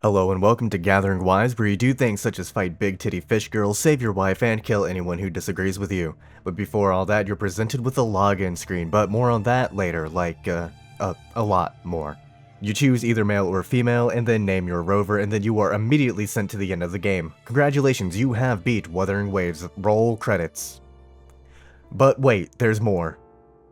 Hello and welcome to Gathering Wise, where you do things such as fight big titty fish girls, save your wife, and kill anyone who disagrees with you. But before all that, you're presented with a login screen, but more on that later, like, a lot more. You choose either male or female, and then name your rover, and then you are immediately sent to the end of the game. Congratulations, you have beat Wuthering Waves. Roll credits. But wait, there's more.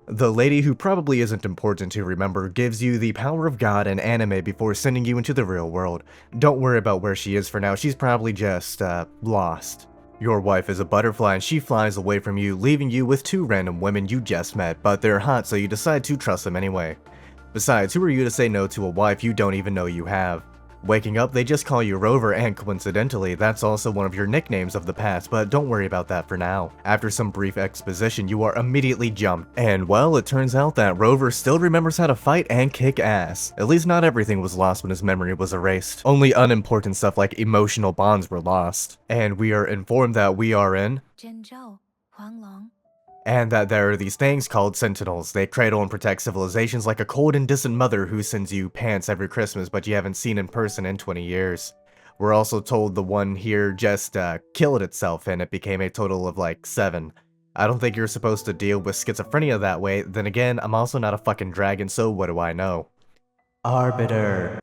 The lady, who probably isn't important to remember, gives you the power of God and anime before sending you into the real world. Don't worry about where she is for now, she's probably just, lost. Your wife is a butterfly and she flies away from you, leaving you with two random women you just met, but they're hot so you decide to trust them anyway. Besides, who are you to say no to a wife you don't even know you have? Waking up, they just call you Rover, and coincidentally, that's also one of your nicknames of the past, but don't worry about that for now. After some brief exposition, you are immediately jumped, and well, it turns out that Rover still remembers how to fight and kick ass. At least not everything was lost when his memory was erased. Only unimportant stuff like emotional bonds were lost. And we are informed that we are in Jinzhou, and that there are these things called Sentinels. They cradle and protect civilizations like a cold and distant mother who sends you pants every Christmas but you haven't seen in person in 20 years. We're also told the one here just killed itself and it became a total of like 7. I don't think you're supposed to deal with schizophrenia that way. Then again, I'm also not a fucking dragon, so what do I know? Arbiter.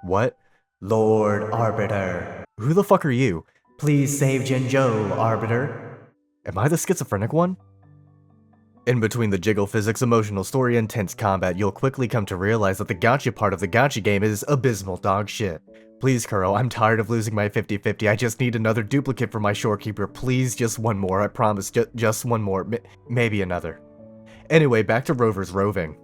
What? Lord Arbiter. Who the fuck are you? Please save Jinzhou, Arbiter. Am I the schizophrenic one? In between the jiggle physics, emotional story, and tense combat, you'll quickly come to realize that the gacha part of the gacha game is abysmal dog shit. Please, Kuro, I'm tired of losing my 50-50, I just need another duplicate for my shorekeeper, please, just one more, I promise, just one more, maybe another. Anyway, back to Rover's roving.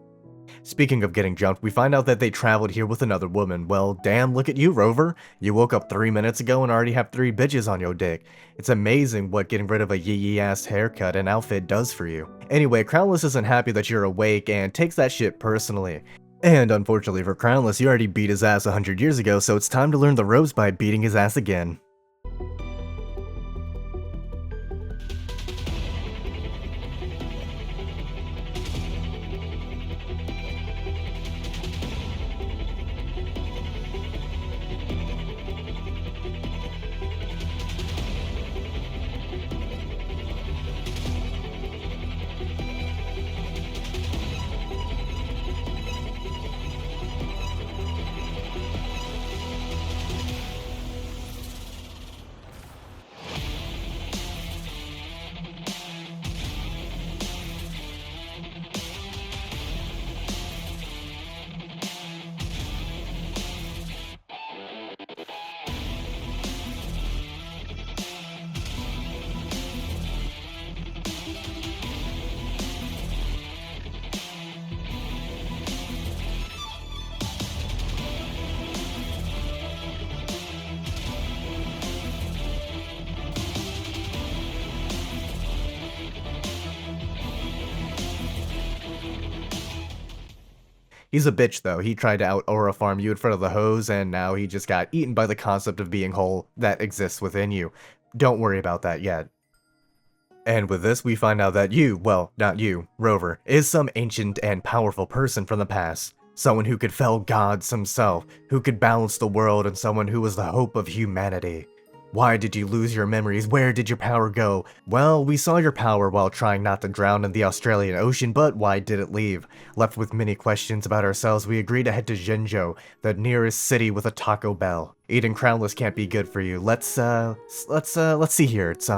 Speaking of getting jumped, we find out that they traveled here with another woman. Well, damn, look at you, Rover. You woke up 3 minutes ago and already have 3 bitches on your dick. It's amazing what getting rid of a yee ass haircut and outfit does for you. Anyway, Crownless isn't happy that you're awake and takes that shit personally. And unfortunately for Crownless, you already beat his ass 100 years ago, so it's time to learn the ropes by beating his ass again. He's a bitch though, he tried to out-aura farm you in front of the hose and now he just got eaten by the concept of being whole that exists within you. Don't worry about that yet. And with this we find out that you, well, not you, Rover, is some ancient and powerful person from the past. Someone who could fell gods himself, who could balance the world, and someone who was the hope of humanity. Why did you lose your memories? Where did your power go? Well, we saw your power while trying not to drown in the Australian Ocean, but why did it leave? Left with many questions about ourselves, we agreed to head to Jinzhou, the nearest city with a Taco Bell. Eating Crownless can't be good for you. Let's see here. It's,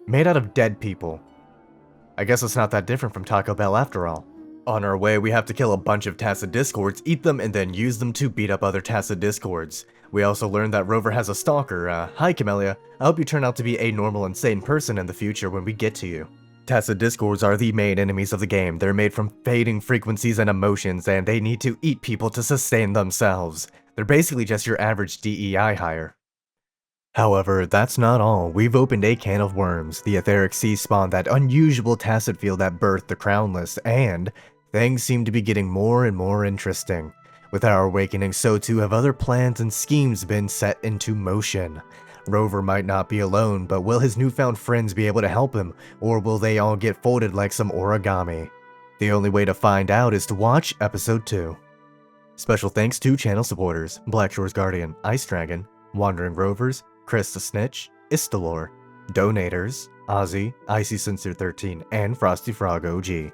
made out of dead people. I guess it's not that different from Taco Bell after all. On our way, we have to kill a bunch of Tacit Discords, eat them, and then use them to beat up other Tacit Discords. We also learned that Rover has a stalker. Hi Camellia. I hope you turn out to be a normal and sane person in the future when we get to you. Tacit Discords are the main enemies of the game. They're made from fading frequencies and emotions, and they need to eat people to sustain themselves. They're basically just your average DEI hire. However, that's not all. We've opened a can of worms. The etheric sea spawned that unusual Tacit field that birthed the Crownless, and things seem to be getting more and more interesting. With our awakening, so too have other plans and schemes been set into motion. Rover might not be alone, but will his newfound friends be able to help him, or will they all get folded like some origami? The only way to find out is to watch episode 2. Special thanks to channel supporters Blackshore's Guardian, Ice Dragon, Wandering Rovers, Chris the Snitch, Istalor, Donators, Ozzy, Icy Sincere 13, and Frosty Frog OG.